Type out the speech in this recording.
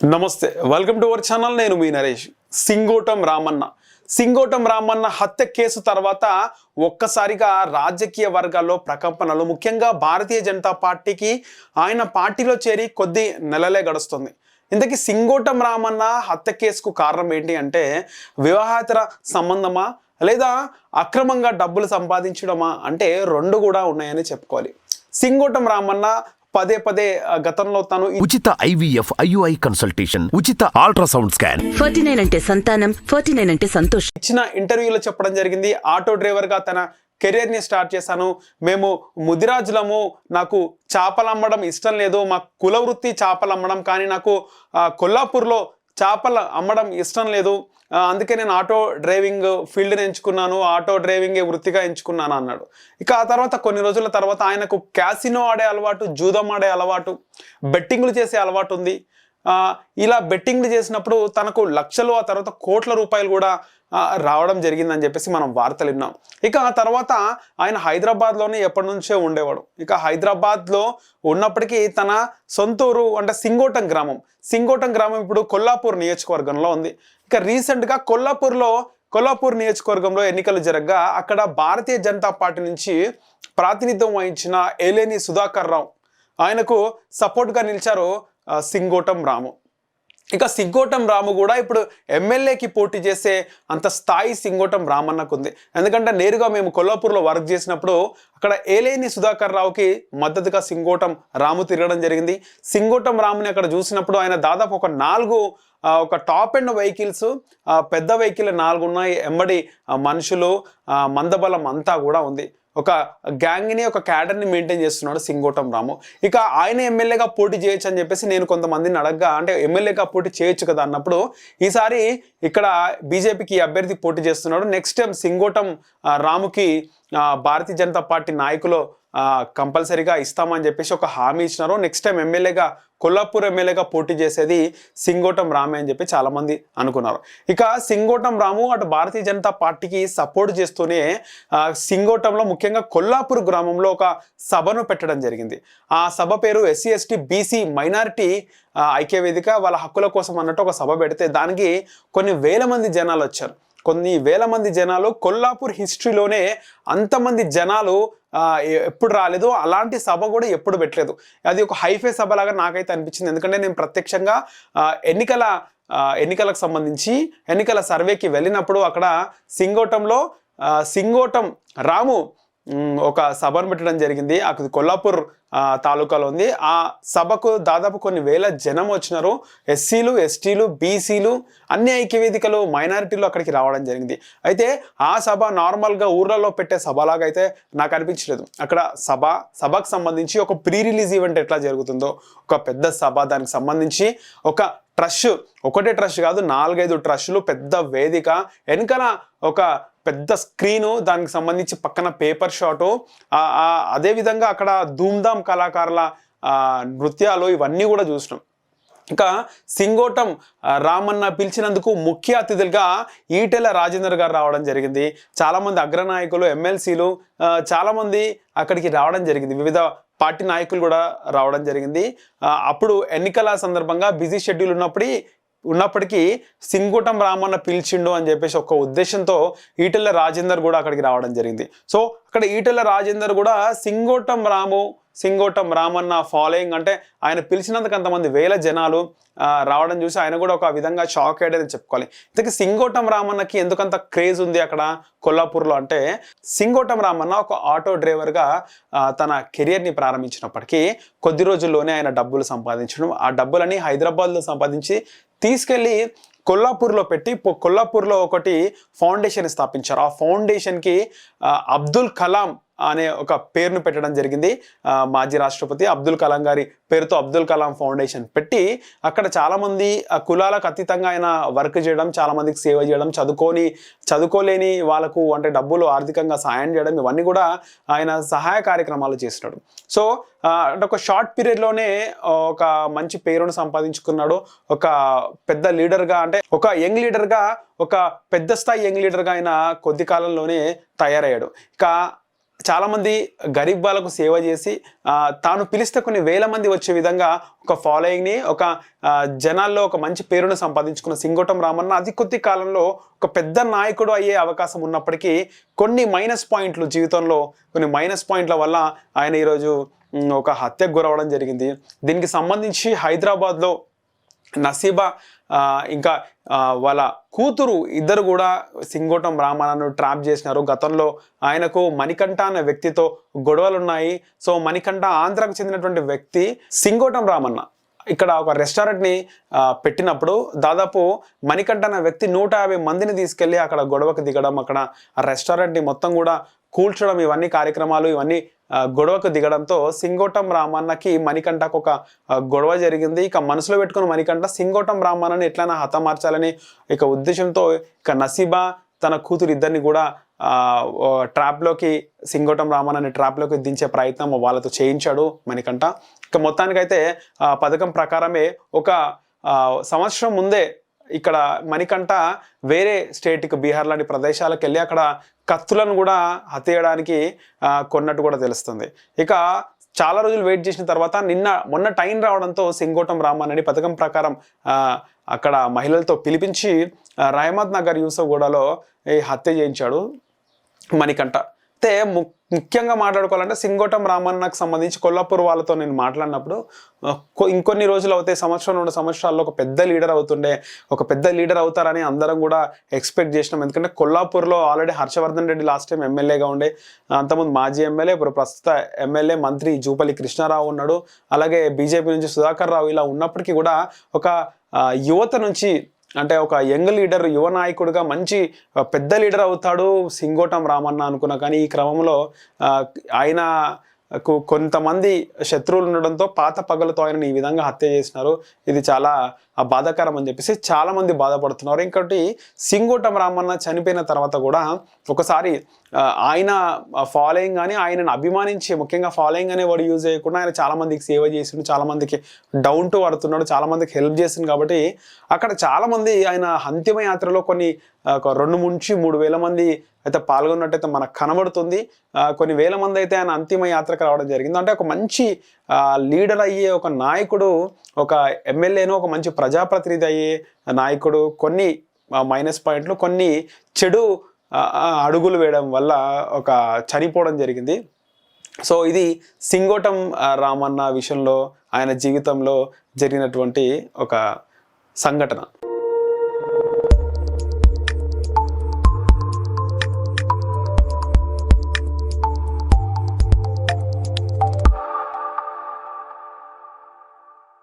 నమస్తే, welcome to our channel. నేను మీ నరేష్. సింగోటం రామన్న హత్య కేసు తర్వాత ఒక్కసారిగా రాజకీయ వర్గాల్లో ప్రకంపనలు, ముఖ్యంగా భారతీయ జనతా పార్టీకి ఆయన పార్టీలో చేరి కొద్ది నెలలే గడుస్తుంది. ఇంతకీ సింగోటం రామన్న హత్య కేసుకు కారణం ఏంటి అంటే వివాహేతర సంబంధమా లేదా అక్రమంగా డబ్బులు సంపాదించడమా అంటే రెండు కూడా ఉన్నాయని చెప్పుకోవాలి. సింగోటం రామన్న పదే పదే గతంలో తను ఉచిత IVF IUI కన్సల్టేషన్, ఉచిత అల్ట్రాసౌండ్ స్కాన్, 49 అంటే సంతానం, 49 అంటే సంతోషం ఇచ్చిన ఇంటర్వ్యూలో చెప్పడం జరిగింది. ఆటో డ్రైవర్గా తన కెరియర్ని స్టార్ట్ చేశాను, మేము ముదిరాజులము, నాకు చేపలు అమ్మడం ఇష్టం లేదు, మా కుల వృత్తి చేపలు అమ్మడం, కానీ నాకు కొల్లాపూర్లో చేపలు అమ్మడం ఇష్టం లేదు, అందుకే నేను ఆటో డ్రైవింగ్ ఫీల్డ్ని ఎంచుకున్నాను, ఆటో డ్రైవింగే వృత్తిగా ఎంచుకున్నాను అన్నాడు. ఇక ఆ తర్వాత కొన్ని రోజుల తర్వాత ఆయనకు క్యాసినో ఆడే అలవాటు, జూదం ఆడే అలవాటు, బెట్టింగ్లు చేసే అలవాటు ఉంది. ఇలా బెట్టింగ్లు చేసినప్పుడు తనకు లక్షలు, ఆ తర్వాత కోట్ల రూపాయలు కూడా రావడం జరిగిందని చెప్పేసి మనం వార్తలు విన్నాం. ఇక ఆ తర్వాత ఆయన హైదరాబాద్లోనే ఎప్పటి నుంచో ఉండేవాడు. ఇక హైదరాబాద్లో ఉన్నప్పటికీ తన సొంతూరు అంటే సింగోటం గ్రామం ఇప్పుడు కొల్లాపూర్ నియోజకవర్గంలో ఉంది. ఇక రీసెంట్గా కొల్లాపూర్ నియోజకవర్గంలో ఎన్నికలు జరగగా అక్కడ భారతీయ జనతా పార్టీ నుంచి ప్రాతినిధ్యం వహించిన ఏలేని సుధాకర్ రావు ఆయనకు సపోర్ట్గా నిలిచారు సింగోటం రాము. ఇక సింగోటం రాము కూడా ఇప్పుడు ఎమ్మెల్యేకి పోటీ చేసే అంత స్థాయి సింగోటం రామన్నకు ఉంది. ఎందుకంటే నేరుగా మేము కొల్లాపూర్లో వర్క్ చేసినప్పుడు అక్కడ ఏలేని సుధాకర్ రావుకి మద్దతుగా సింగోటం రాము తిరగడం జరిగింది. సింగోటం రాముని అక్కడ చూసినప్పుడు ఆయన దాదాపు ఒక టాప్ ఎండ్ వెహికల్స్, పెద్ద వెహికల్ 4 ఉన్నాయి, ఎంబడి మనుషులు, మందబలం అంతా కూడా ఉంది. ఒక గ్యాంగ్ని, ఒక క్యాడర్ని మెయింటైన్ చేస్తున్నాడు సింగోటం రాము. ఇక ఆయన ఎమ్మెల్యేగా పోటీ చేయొచ్చు అని చెప్పేసి నేను కొంతమందిని అడగగా, అంటే ఎమ్మెల్యేగా పోటీ చేయొచ్చు కదా అన్నప్పుడు, ఈసారి ఇక్కడ బీజేపీకి అభ్యర్థి పోటీ చేస్తున్నాడు, next time Singotam రాముకి Bharatiya Janata party నాయకులు కంపల్సరీగా ఇస్తామని చెప్పేసి ఒక హామీ ఇచ్చినారు. నెక్స్ట్ టైం కొల్లాపూర్ ఎమ్మెల్యేగా పోటీ చేసేది సింగోటం రామే అని చెప్పి చాలామంది అనుకున్నారు. ఇక సింగోటం రాము అటు భారతీయ జనతా పార్టీకి సపోర్ట్ చేస్తూనే సింగోటంలో ముఖ్యంగా కొల్లాపూర్ గ్రామంలో ఒక సభను పెట్టడం జరిగింది. ఆ సభ పేరు SC ST BC మైనారిటీ ఐక్యవేదిక, వాళ్ళ హక్కుల కోసం అన్నట్టు ఒక సభ పెడితే దానికి కొన్ని వేల మంది జనాలు వచ్చారు. కొల్లాపూర్ హిస్టరీలోనే అంతమంది జనాలు ఎప్పుడు రాలేదు, అలాంటి సభ కూడా ఎప్పుడు పెట్టలేదు. అది ఒక హైఫై సభ లాగా నాకైతే అనిపించింది. ఎందుకంటే నేను ప్రత్యక్షంగా ఎన్నికలకు సంబంధించి ఎన్నికల సర్వేకి వెళ్ళినప్పుడు అక్కడ సింగోటం రాము ఒక సభను పెట్టడం జరిగింది. అది కొల్లాపూర్ తాలూకాలో ఉంది. ఆ సభకు దాదాపు కొన్ని వేల జనం వచ్చినారు. SCలు STలు BCలు అన్ని ఐక్యవేదికలు, మైనారిటీలు అక్కడికి రావడం జరిగింది. అయితే ఆ సభ నార్మల్గా ఊర్లలో పెట్టే సభలాగా అయితే నాకు అనిపించలేదు. అక్కడ సభకు సంబంధించి ఒక ప్రీ రిలీజ్ ఈవెంట్ ఎట్లా జరుగుతుందో ఒక పెద్ద సభ, దానికి సంబంధించి ఒక ఒకటే ట్రస్ట్ కాదు, 4-5 ట్రస్టులు, పెద్ద వేదిక, వెనకాల ఒక పెద్ద స్క్రీను, దానికి సంబంధించి పక్కన పేపర్ షాటు, అదేవిధంగా అక్కడ ధూమ్ధామ్ కళాకారుల నృత్యాలు, ఇవన్నీ కూడా చూసినాం. ఇంకా సింగోటం రామన్న పిలిచినందుకు ముఖ్య అతిథులుగా ఈటెల రాజేందర్ గారు రావడం జరిగింది. చాలామంది అగ్రనాయకులు, ఎమ్మెల్సీలు చాలామంది అక్కడికి రావడం జరిగింది. వివిధ పార్టీ నాయకులు కూడా రావడం జరిగింది. అప్పుడు ఎన్నికల సందర్భంగా బిజీ షెడ్యూల్ ఉన్నప్పటికీ సింగోటం రామన్న పిలిచిండు అని చెప్పేసి ఒక ఉద్దేశంతో ఈటెల రాజేందర్ కూడా అక్కడికి రావడం జరిగింది. సో అక్కడ ఈటెల రాజేందర్ కూడా సింగోటం రామన్న ఫాలోయింగ్, అంటే ఆయన పిలిచినందుకు అంతమంది వేల జనాలు రావడం చూసి ఆయన కూడా ఒక విధంగా షాక్ అయ్యాడని చెప్పుకోవాలి. ఇంతకీ సింగోటం రామన్నకి ఎందుకంత క్రేజ్ ఉంది అక్కడ కొల్లాపూర్లో అంటే, సింగోటం రామన్న ఒక ఆటో డ్రైవర్గా తన కెరియర్ని ప్రారంభించినప్పటికీ కొద్ది రోజుల్లోనే ఆయన డబ్బులు సంపాదించడం, ఆ డబ్బులని హైదరాబాద్లో సంపాదించి తీసుకెళ్ళి కొల్లాపూర్లో పెట్టి కొల్లాపూర్లో ఒకటి ఫౌండేషన్ స్థాపించారు. ఆ ఫౌండేషన్కి అబ్దుల్ కలాం అనే ఒక పేరును పెట్టడం జరిగింది. మాజీ రాష్ట్రపతి అబ్దుల్ కలాం గారి పేరుతో అబ్దుల్ కలాం ఫౌండేషన్ పెట్టి అక్కడ చాలామంది కులాలకు అతీతంగా ఆయన వర్క్ చేయడం, చాలామందికి సేవ చేయడం, చదువుకోలేని వాళ్ళకు అంటే డబ్బులు ఆర్థికంగా సాయం చేయడం, ఇవన్నీ కూడా ఆయన సహాయ కార్యక్రమాలు చేస్తున్నాడు. సో అంటే ఒక షార్ట్ పీరియడ్లోనే ఒక మంచి పేరును సంపాదించుకున్నాడు. ఒక పెద్ద లీడర్గా, అంటే ఒక యంగ్ లీడర్గా, ఒక పెద్ద స్థాయి యంగ్ లీడర్గా ఆయన కొద్ది కాలంలోనే తయారయ్యాడు. ఇక చాలామంది గరీబ్ వాళ్ళకు సేవ చేసి తాను పిలిస్తే కొన్ని వేల మంది వచ్చే విధంగా ఒక ఫాలోయింగ్ని ఒక జనాల్లో ఒక మంచి పేరును సంపాదించుకున్న సింగోటం రామన్న అతి కొద్ది కాలంలో ఒక పెద్ద నాయకుడు అయ్యే అవకాశం ఉన్నప్పటికీ కొన్ని మైనస్ పాయింట్లు జీవితంలో కొన్ని మైనస్ పాయింట్ల వల్ల ఆయన ఈరోజు ఒక హత్యకు గురవడం జరిగింది. దీనికి సంబంధించి హైదరాబాద్లో నసీబా ఇంకా వాళ్ళ కూతురు ఇద్దరు కూడా సింగోటం రామన్నను ట్రాప్ చేసినారు. గతంలో ఆయనకు మణికంఠ అనే వ్యక్తితో గొడవలు ఉన్నాయి. సో మణికంఠ ఆంధ్రాకు చెందినటువంటి వ్యక్తి సింగోటం రామన్న ఇక్కడ ఒక రెస్టారెంట్ని పెట్టినప్పుడు దాదాపు మణికంఠ అనే వ్యక్తి 150 మందిని తీసుకెళ్ళి అక్కడ గొడవకు దిగడం, అక్కడ ఆ రెస్టారెంట్ని మొత్తం కూడా కూల్చడం, ఇవన్నీ కార్యక్రమాలు ఇవన్నీ గొడవకు దిగడంతో సింగోటం రామన్నకి మణికంఠకు ఒక గొడవ జరిగింది. ఇక మనసులో పెట్టుకున్న మణికంఠ సింగోటం రామన్నని ఎట్లైనా హతమార్చాలని ఇక ఉద్దేశంతో ఇక నసీబా తన కూతురు ఇద్దరిని కూడా ట్రాప్లోకి సింగోటం రామన్నని ట్రాప్లోకి దించే ప్రయత్నం వాళ్ళతో చేయించాడు మణికంఠ. ఇక మొత్తానికైతే పథకం ప్రకారమే ఒక సంవత్సరం ముందే ఇక్కడ మణికంఠ వేరే స్టేట్కి బీహార్ లాంటి ప్రదేశాలకు వెళ్ళి అక్కడ కత్తులను కూడా హత్యడానికి కొన్నట్టు కూడా తెలుస్తుంది. ఇక చాలా రోజులు వెయిట్ చేసిన తర్వాత మొన్న టైం రావడంతో సింగోటం రామన్నని పథకం ప్రకారం అక్కడ మహిళలతో పిలిపించి రహమత్ నగర్ యూసఫ్గూడలో ఈ హత్య చేయించాడు మణికంఠ. అయితే ముఖ్యంగా మాట్లాడుకోవాలంటే సింగోటం రామన్నకు సంబంధించి కొల్లాపూర్ వాళ్ళతో నేను మాట్లాడినప్పుడు ఇంకొన్ని రోజులు అవుతాయి, సంవత్సరం 2 సంవత్సరాల్లో ఒక పెద్ద లీడర్ అవుతారని అందరం కూడా ఎక్స్పెక్ట్ చేసినాం. ఎందుకంటే కొల్లాపూర్లో already Harshavardhan Reddy last time ఎమ్మెల్యేగా ఉండే, అంతకుముందు మాజీ ఎమ్మెల్యే, ఇప్పుడు ప్రస్తుత ఎమ్మెల్యే మంత్రి జూపల్లి కృష్ణారావు ఉన్నాడు. అలాగే బీజేపీ నుంచి సుధాకర్ రావు ఇలా ఉన్నప్పటికీ కూడా ఒక యువత నుంచి అంటే ఒక యంగ్ లీడర్, యువ నాయకుడిగా మంచి పెద్ద లీడర్ అవుతాడు సింగోటం రామన్న అనుకున్నా. కానీ ఈ క్రమంలో ఆయనకు కొంతమంది శత్రువులు ఉండడంతో పాత పగలతో ఆయనని ఈ విధంగా హత్య చేసినారు. ఇది చాలా బాధాకరం అని చెప్పేసి చాలామంది బాధపడుతున్నారు. ఇంకోటి సింగోటం రామన్న చనిపోయిన తర్వాత కూడా ఒకసారి ఆయన ఫాలోయింగ్ కానీ ఆయనను అభిమానించి, ముఖ్యంగా ఫాలోయింగ్ అనే వర్డ్ యూజ్ చేయకుండా ఆయన చాలామందికి సేవ చేసిండు, చాలామందికి డౌన్ టు అర్త్ ఉన్నాడు, చాలామందికి హెల్ప్ చేసిండు. కాబట్టి అక్కడ చాలామంది ఆయన అంతిమ యాత్రలో కొన్ని 2 నుంచి 3 వేల మంది అయితే పాల్గొన్నట్టయితే మనకు కనబడుతుంది. కొన్ని వేల మంది అయితే ఆయన అంతిమ యాత్రకు రావడం జరిగింది. అంటే ఒక మంచి లీడర్ అయ్యే ఒక నాయకుడు, ఒక ఎమ్మెల్యేను ఒక మంచి ప్రజాప్రతినిధి అయ్యే నాయకుడు కొన్ని మైనస్ పాయింట్లు, కొన్ని చెడు అడుగులు వేయడం వల్ల ఒక చనిపోవడం జరిగింది. సో ఇది సింగోటం రామన్న విషయంలో ఆయన జీవితంలో జరిగినటువంటి ఒక సంఘటన.